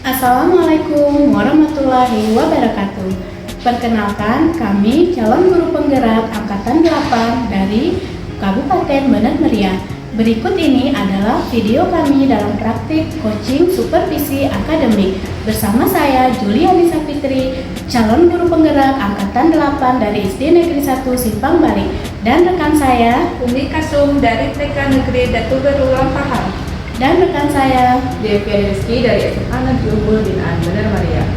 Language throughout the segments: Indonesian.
Assalamualaikum warahmatullahi wabarakatuh. Perkenalkan, kami calon guru penggerak Angkatan 8 dari Kabupaten Bener Meriah. Berikut ini adalah video kami dalam praktik coaching supervisi akademik. Bersama saya, Juliani Sapitri, calon guru penggerak Angkatan 8 dari SD Negeri 1 Simpang Bali. Dan rekan saya, Umi Kasum dari TK Negeri Datu Beru Lampahan. dan rekan saya, Devi Rizky dari SMA Negeri Unggul Binaan Bener Meriah.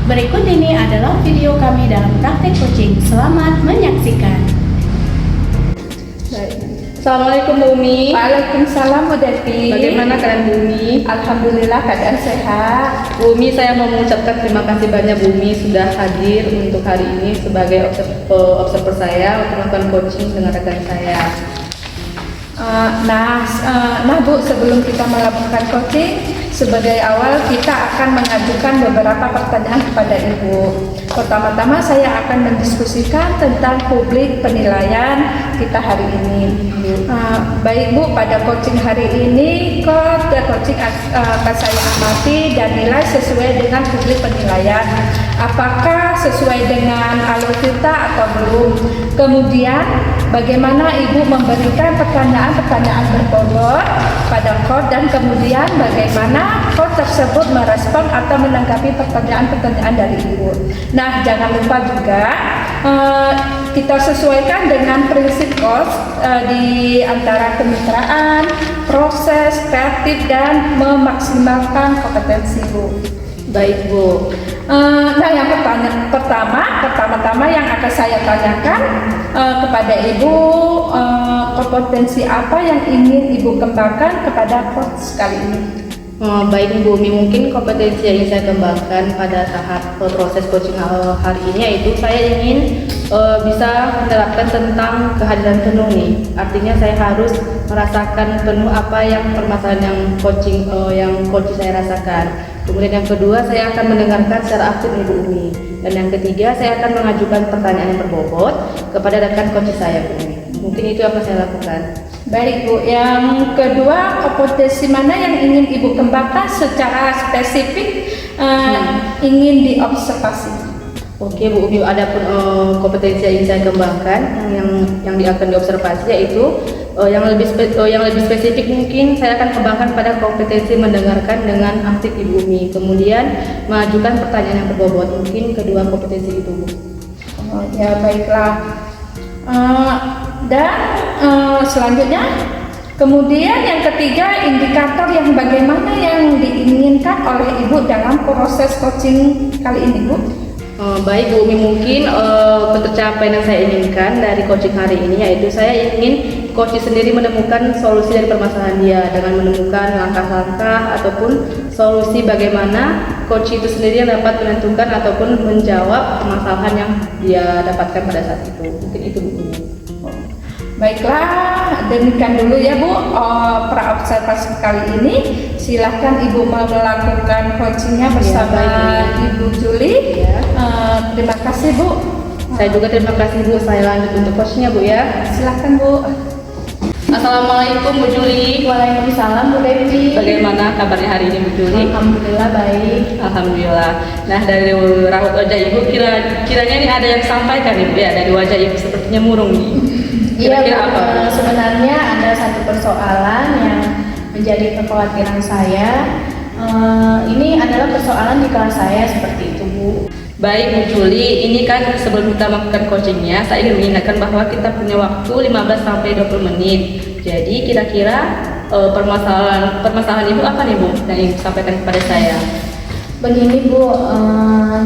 berikut ini adalah video kami dalam praktik coaching. Selamat menyaksikan. Baik. Assalamualaikum Bu Umi. Waalaikumsalam Bu Devi. Bagaimana keadaan Bu Umi? Alhamdulillah keadaan sehat. Bu Umi, saya mau mengucapkan terima kasih banyak Bu Umi sudah hadir untuk hari ini sebagai observer saya untuk melakukan coaching dengan rekan saya. Nah Bu, sebelum kita melakukan coaching, sebagai awal kita akan mengajukan beberapa pertanyaan kepada Ibu. Pertama-tama saya akan mendiskusikan tentang publik penilaian kita hari ini. Baik Bu, pada coaching hari ini coaching akan saya amati dan nilai sesuai dengan publik penilaian. Apakah sesuai dengan alur kita atau belum? Kemudian bagaimana Ibu memberikan pertanyaan-pertanyaan berbobot pada coach, dan kemudian bagaimana coach tersebut merespon atau menanggapi pertanyaan-pertanyaan dari Ibu. Nah, jangan lupa juga kita sesuaikan dengan prinsip coach di antara kemitraan, proses, kreatif, dan memaksimalkan kompetensi Bu. Baik Bu. Nah, yang pertama-tama yang akan saya tanyakan kepada Ibu, kompetensi apa yang ingin Ibu kembangkan kepada coach kali ini? Baik Bu Umi, mungkin kompetensi yang ingin saya kembangkan pada tahap proses coaching hari ini yaitu saya ingin bisa menerapkan tentang kehadiran penuh nih. Artinya saya harus merasakan penuh apa yang permasalahan yang coach saya rasakan. Kemudian yang kedua, saya akan mendengarkan secara aktif Ibu Umi. Dan yang ketiga, saya akan mengajukan pertanyaan yang berbobot kepada rekan coach saya Bu Umi. Mungkin itu yang akan saya lakukan. Baik Bu, yang kedua, kompetensi mana yang ingin Ibu kembangkan secara spesifik ingin diobservasi? Oke Bu Umi, ada pun kompetensi yang ingin saya kembangkan yang akan diobservasi yaitu yang lebih spesifik mungkin saya akan kembangkan pada kompetensi mendengarkan dengan aktif Ibu Umi. Kemudian mengajukan pertanyaan yang berbobot, mungkin kedua kompetensi itu Bu. Ya baiklah. Dan selanjutnya, kemudian yang ketiga, indikator yang bagaimana yang diinginkan oleh Ibu dalam proses coaching kali ini Bu? Baik Bu Umi, mungkin pencapaian yang saya inginkan dari coaching hari ini yaitu saya ingin coach sendiri menemukan solusi dari permasalahan dia dengan menemukan langkah-langkah ataupun solusi bagaimana coach itu sendiri yang dapat menentukan ataupun menjawab permasalahan yang dia dapatkan pada saat itu. Mungkin itu Bu Umi. Baiklah, demikian dulu ya Bu pra-observasi kali ini. Silahkan Ibu melakukan coachingnya bersama Ibu Juli. Terima kasih Bu. Saya juga terima kasih Bu. Saya lanjut untuk coachingnya Bu ya. Silahkan Bu. Assalamualaikum Bu Juli. Waalaikumsalam Bu Devi. Bagaimana kabarnya hari ini Bu Juli? Alhamdulillah baik. Alhamdulillah. Nah, dari raut wajah Ibu kiranya ini ada yang disampaikan Ibu ya, dari wajah Ibu sepertinya murung nih. Iya, Kira-kira apa? sebenarnya ada satu persoalan yang menjadi kekhawatiran saya. Ini adalah persoalan di kelas saya seperti itu Bu. Baik Bu Juli, ini kan sebelum kita melakukan coachingnya, saya ingin mengingatkan bahwa kita punya waktu 15-20 menit. Jadi kira-kira permasalahan Ibu apa nih Bu yang ingin disampaikan kepada saya? Begini Bu,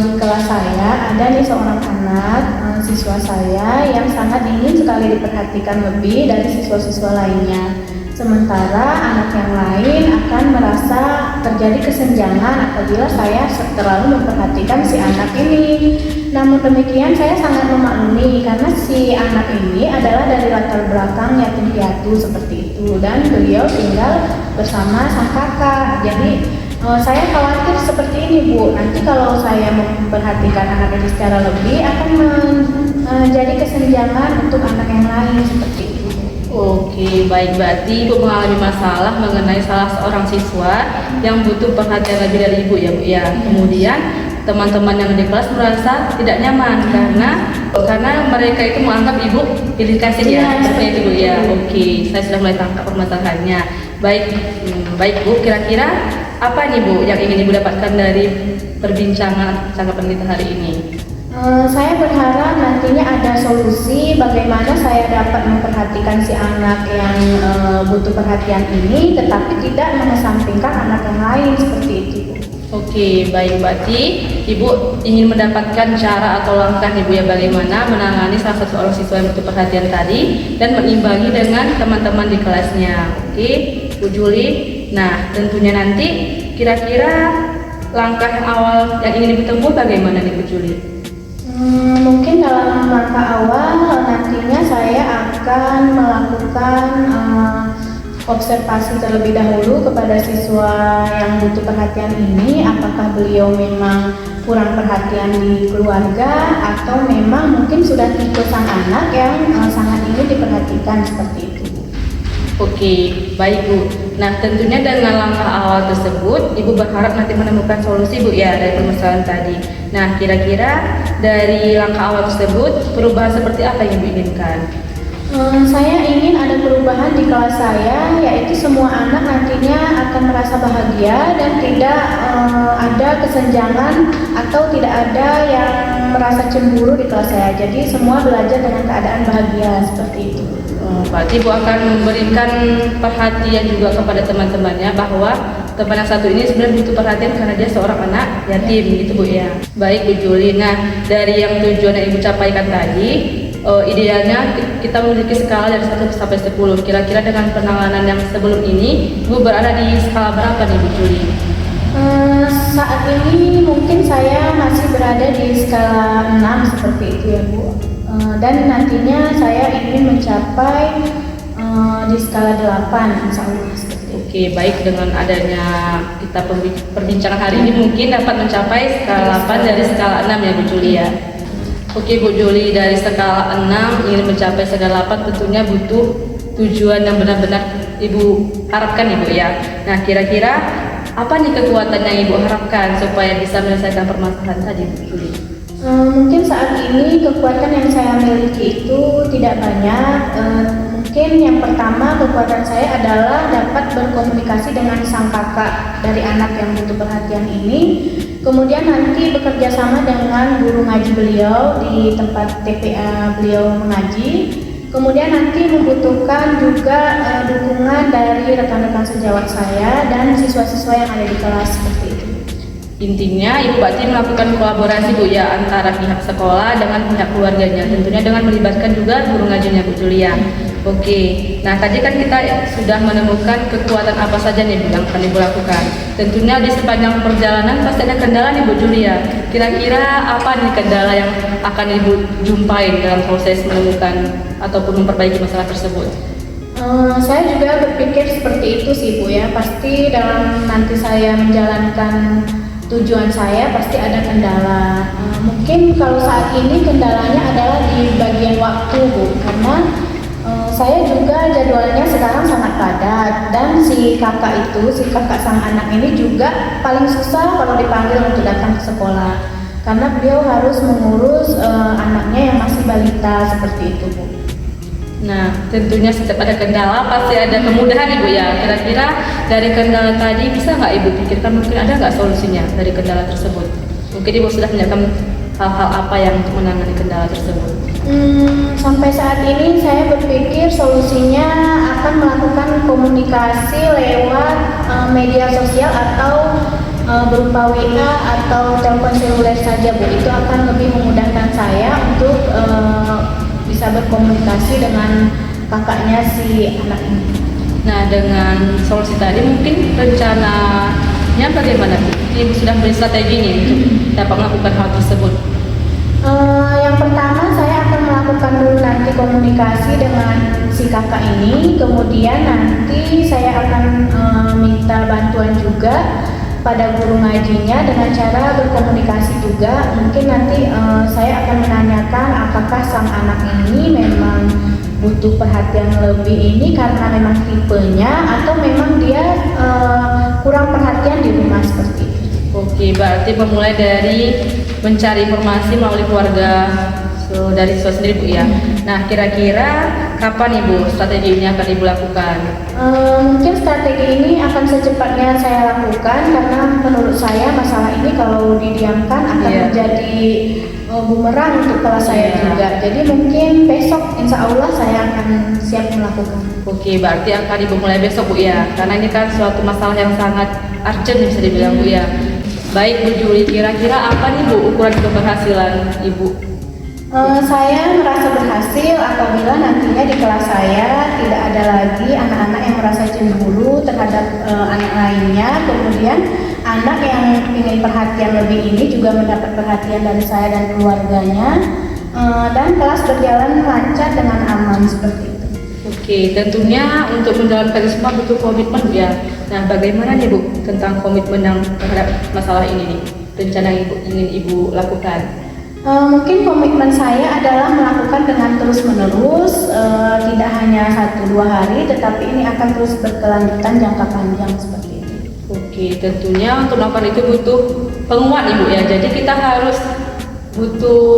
di kelas saya ada nih seorang anak, siswa saya yang sangat ingin sekali diperhatikan lebih dari siswa-siswa lainnya. Sementara anak yang lain akan merasa terjadi kesenjangan apabila saya terlalu memperhatikan si anak ini. Namun demikian saya sangat memaklumi karena si anak ini adalah dari latar belakang yatim piatu seperti itu dan beliau tinggal bersama sang kakak. Jadi saya khawatir seperti ini Bu, nanti kalau saya memperhatikan anak ini secara lebih akan menjadi kesenjangan untuk anak yang lain seperti itu. Oke, baik, berarti Ibu mengalami masalah mengenai salah seorang siswa yang butuh perhatian lebih dari Ibu ya Bu ya. Kemudian teman-teman yang di kelas merasa tidak nyaman karena mereka itu menganggap Ibu pilih kasih ya, seperti itu Bu ya. Oke, saya sudah mulai tangkap permasalahannya. Baik Bu, kira-kira apa nih Bu yang ingin Ibu dapatkan dari perbincangan kita hari ini? Saya berharap nantinya ada solusi bagaimana saya dapat memperhatikan si anak yang butuh perhatian ini tetapi tidak mengesampingkan anak yang lain seperti itu. Oke, baik, berarti Ibu ingin mendapatkan cara atau langkah Ibu ya bagaimana menangani salah satu orang siswa yang butuh perhatian tadi dan menimbangi dengan teman-teman di kelasnya. Oke, Bu Juli. Nah, tentunya nanti kira-kira langkah yang awal yang ingin Ibu tempuh bagaimana nih Bu Juli? Mungkin dalam langkah awal nantinya saya akan melakukan observasi terlebih dahulu kepada siswa yang butuh perhatian ini, apakah beliau memang kurang perhatian di keluarga atau memang mungkin sudah tipe sang anak yang sangat ingin diperhatikan seperti itu. Oke, baik Bu. Nah, tentunya dengan langkah awal tersebut, Ibu berharap nanti menemukan solusi Bu ya dari permasalahan tadi. Nah, kira-kira dari langkah awal tersebut, perubahan seperti apa yang Ibu inginkan? Saya ingin ada perubahan di kelas saya, yaitu semua anak nantinya akan merasa bahagia dan tidak ada kesenjangan atau tidak ada yang merasa cemburu di kelas saya. Jadi semua belajar dengan keadaan bahagia seperti itu. Berarti Ibu akan memberikan perhatian juga kepada teman-temannya bahwa teman yang satu ini sebenarnya butuh perhatian karena dia seorang anak yatim gitu Bu ya. Baik Bu Juli, nah dari yang tujuan yang Ibu capaikan tadi, idealnya kita memiliki skala dari 1 sampai 10. Kira-kira dengan penanganan yang sebelum ini, Ibu berada di skala berapa nih Bu Juli? Saat ini mungkin saya masih berada di skala 6 seperti itu ya Bu. Dan nantinya saya ingin mencapai di skala 8 insya Allah seperti itu. Oke, baik, dengan adanya kita perbincangan hari ini mungkin dapat mencapai skala 8 dari skala 6 ya Bu Juli ya. Oke Bu Juli, dari skala 6 ingin mencapai skala 8 tentunya butuh tujuan yang benar-benar Ibu harapkan Ibu ya. Nah, kira-kira apa nih kekuatan yang Ibu harapkan supaya bisa menyelesaikan permasalahan tadi Bu Juli? Mungkin saat ini kekuatan yang saya miliki itu tidak banyak. Mungkin yang pertama kekuatan saya adalah dapat berkomunikasi dengan sang kakak dari anak yang butuh perhatian ini. Kemudian nanti bekerja sama dengan guru ngaji beliau di tempat TPA beliau mengaji. Kemudian nanti membutuhkan juga dukungan dari rekan-rekan sejawat saya dan siswa-siswa yang ada di kelas seperti itu. Intinya Ibu berarti melakukan kolaborasi Bu ya antara pihak sekolah dengan pihak keluarganya, tentunya dengan melibatkan juga guru ngajinya Bu Julia. Oke, nah tadi kan kita sudah menemukan kekuatan apa saja nih Bu yang akan Ibu lakukan. Tentunya di sepanjang perjalanan pasti ada kendala nih Bu Julia. Kira-kira apa nih kendala yang akan Ibu jumpai dalam proses menemukan ataupun memperbaiki masalah tersebut? Saya juga berpikir seperti itu sih Bu ya. Pasti dalam nanti saya menjalankan tujuan saya pasti ada kendala. Mungkin kalau saat ini kendalanya adalah di bagian waktu Bu, karena saya juga jadwalnya sekarang sangat padat dan si kakak sang anak ini juga paling susah kalau dipanggil untuk datang ke sekolah karena beliau harus mengurus anaknya yang masih balita seperti itu Bu. Nah, tentunya setiap ada kendala pasti ada kemudahan Ibu ya. Kira-kira dari kendala tadi bisa nggak Ibu pikirkan mungkin ada nggak solusinya dari kendala tersebut? Mungkin Ibu sudah menyiapkan hal-hal apa yang untuk menangani kendala tersebut? Sampai saat ini saya berpikir solusinya akan melakukan komunikasi lewat media sosial atau berupa WA atau telepon seluler saja Bu. Itu akan lebih memudahkan saya untuk bisa berkomunikasi dengan kakaknya si anak ini. Nah, dengan solusi tadi mungkin rencananya bagaimana Bu? Ibu sudah beri strategi nih untuk dapat melakukan hal tersebut. Yang pertama saya akan melakukan dulu nanti komunikasi dengan si kakak ini, kemudian nanti saya akan minta bantuan juga pada guru ngajinya dengan cara berkomunikasi juga. Mungkin nanti saya akan menanyakan apakah sang anak ini memang butuh perhatian lebih ini karena memang tipenya atau memang dia kurang perhatian di rumah seperti itu. Oke, berarti memulai dari mencari informasi melalui keluarga dari siswa sendiri Bu ya. Nah, kira-kira kapan Ibu strategi ini akan Ibu lakukan? Mungkin strategi ini akan secepatnya saya lakukan karena menurut saya masalah ini kalau didiamkan akan menjadi bumerang untuk kelas saya juga. Jadi mungkin besok insya Allah saya akan siap melakukan. Oke, berarti akan Ibu mulai besok Bu ya, karena ini kan suatu masalah yang sangat urgent bisa dibilang Bu ya. Baik Bu Juli, kira-kira apa nih Bu ukuran keberhasilan Ibu? Saya merasa berhasil apabila nantinya di kelas saya tidak ada lagi anak-anak yang merasa cemburu terhadap anak lainnya. Kemudian anak yang ingin perhatian lebih ini juga mendapat perhatian dari saya dan keluarganya, dan kelas berjalan lancar dengan aman seperti itu. Oke, tentunya untuk menjalankan semua butuh komitmen ya. Nah, bagaimana nih Bu tentang komitmen yang terhadap masalah ini nih? Rencana yang ingin Ibu lakukan? Mungkin komitmen saya adalah melakukan dengan terus-menerus, tidak hanya 1-2 hari, tetapi ini akan terus berkelanjutan jangka panjang seperti itu. Oke, tentunya untuk melakukan itu butuh penguat Ibu ya. Jadi kita harus butuh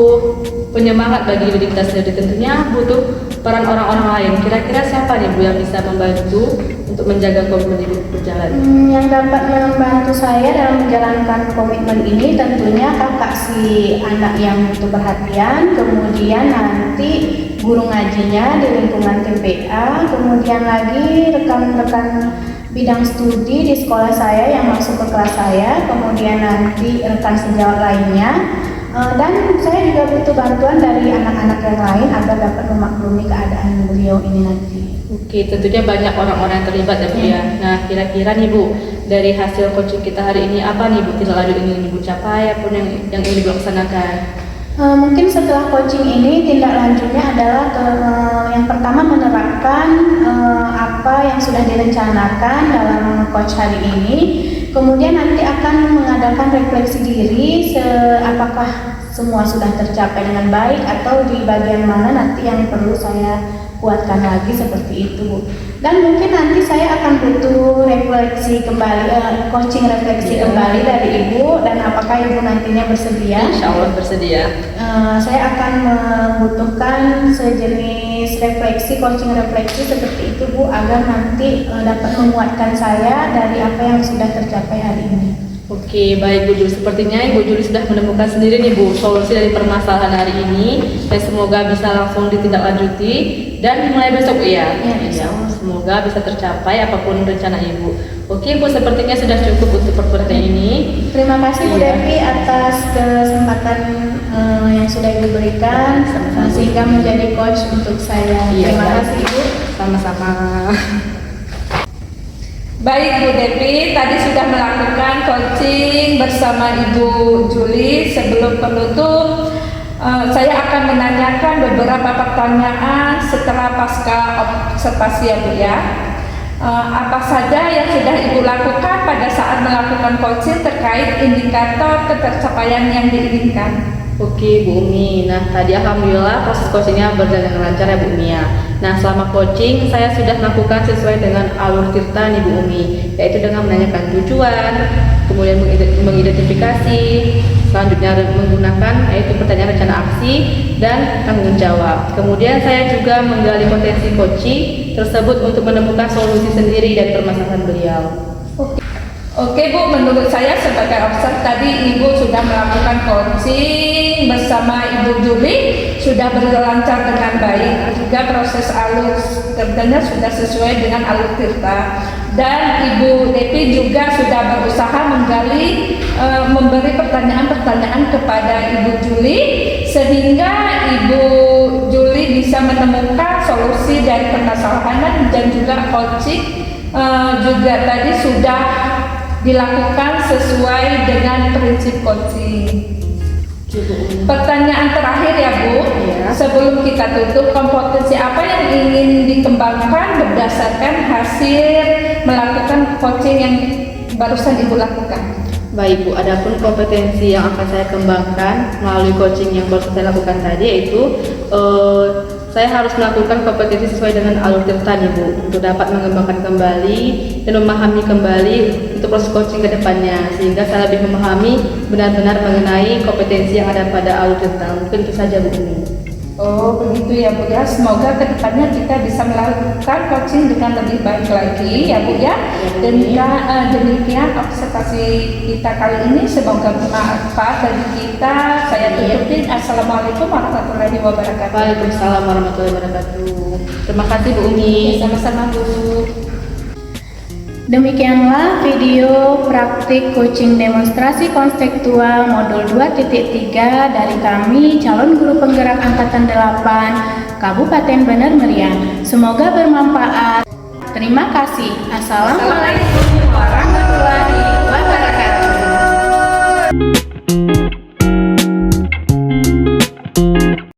penyemangat bagi diri kita sendiri. Tentunya butuh peran orang-orang lain. Kira-kira siapa nih Bu yang bisa membantu untuk menjaga komitmen Ibu berjalan? Yang dapat membantu saya dalam menjalankan komitmen ini tentunya kakak si anak yang butuh perhatian, kemudian nanti guru ngajinya di lingkungan TPA, kemudian lagi rekan-rekan bidang studi di sekolah saya yang masuk ke kelas saya, kemudian nanti rekan sejawat lainnya. Dan saya juga butuh bantuan dari anak-anak yang lain agar dapat memaklumi keadaan beliau ini nanti. Oke, tentunya banyak orang-orang yang terlibat ya Bu ya. Nah, kira-kira nih Bu, dari hasil coaching kita hari ini apa nih Bu tindak lanjut ingin Ibu capai ataupun yang ingin Ibu laksanakan? Mungkin setelah coaching ini tindak lanjutnya adalah yang pertama menerapkan apa yang sudah direncanakan dalam coach hari ini. Kemudian nanti akan mengadakan refleksi diri, apakah semua sudah tercapai dengan baik atau di bagian mana nanti yang perlu saya kuatkan lagi seperti itu Bu. Dan mungkin nanti saya akan butuh refleksi kembali, coaching refleksi kembali dari Ibu, dan apakah Ibu nantinya bersedia? Insya Allah bersedia. Saya akan membutuhkan sejenis refleksi, coaching refleksi seperti itu Bu, agar nanti dapat menguatkan saya dari apa yang sudah tercapai hari ini. Oke, baik Bu Juli. Sepertinya Ibu Juli sudah menemukan sendiri nih Bu solusi dari permasalahan hari ini, dan semoga bisa langsung ditindaklanjuti dan dimulai besok Bu ya. Ya, semoga bisa tercapai apapun rencana Ibu. Oke Bu, sepertinya sudah cukup untuk pertemuan ini. Terima kasih Bu Devi atas kesempatan yang sudah Ibu berikan sehingga menjadi coach untuk saya. Terima kasih Ibu. Sama-sama. Baik Bu Devi, tadi sudah melakukan coaching bersama Ibu Juli. Sebelum penutup, saya akan menanyakan beberapa pertanyaan setelah pasca observasi ya Bu ya. Apa saja yang sudah Ibu lakukan pada saat melakukan coaching terkait indikator ketercapaian yang diinginkan? Oke Bu Umi, nah tadi alhamdulillah proses coachingnya berjalan dengan lancar ya Bu Umi ya. Nah selama coaching saya sudah melakukan sesuai dengan alur cerita nih Bu Umi, yaitu dengan menanyakan tujuan, kemudian mengidentifikasi, selanjutnya menggunakan yaitu pertanyaan rencana aksi dan tanggung jawab. Kemudian saya juga menggali potensi coaching tersebut untuk menemukan solusi sendiri dari permasalahan beliau. Oke Bu, menurut saya sebagai observer tadi Ibu sudah melakukan coaching bersama Ibu Juli, sudah berlancar dengan baik, juga proses alur kerjanya sudah sesuai dengan alur Tirta, dan Ibu Devi juga sudah berusaha menggali, memberi pertanyaan-pertanyaan kepada Ibu Juli, sehingga Ibu Juli bisa menemukan solusi dari permasalahan, dan juga coaching juga tadi sudah dilakukan sesuai dengan prinsip coaching. Pertanyaan terakhir ya Bu, sebelum kita tutup, kompetensi apa yang ingin dikembangkan berdasarkan hasil melakukan coaching yang barusan Ibu lakukan? Baik Bu, adapun kompetensi yang akan saya kembangkan melalui coaching yang baru saya lakukan tadi yaitu saya harus melakukan kompetensi sesuai dengan alur Tirta nih Bu, untuk dapat mengembangkan kembali dan memahami kembali untuk proses coaching ke depannya, sehingga saya lebih memahami benar-benar mengenai kompetensi yang ada pada alur Tirta. Mungkin itu saja Bu ini. Oh begitu ya Bu ya, semoga kedepannya kita bisa melakukan coaching dengan lebih baik lagi ya Bu ya. Dan demikian observasi kita kali ini, semoga bermanfaat bagi kita. Saya tutupin. Assalamualaikum warahmatullahi wabarakatuh. Waalaikumsalam warahmatullahi wabarakatuh. Terima kasih Bu Umi. Sama-sama Bu. Demikianlah video praktik coaching demonstrasi konseptual modul 2.3 dari kami calon guru penggerak angkatan 8 Kabupaten Bener Meriah. Semoga bermanfaat. Terima kasih. Assalamualaikum warahmatullahi wabarakatuh.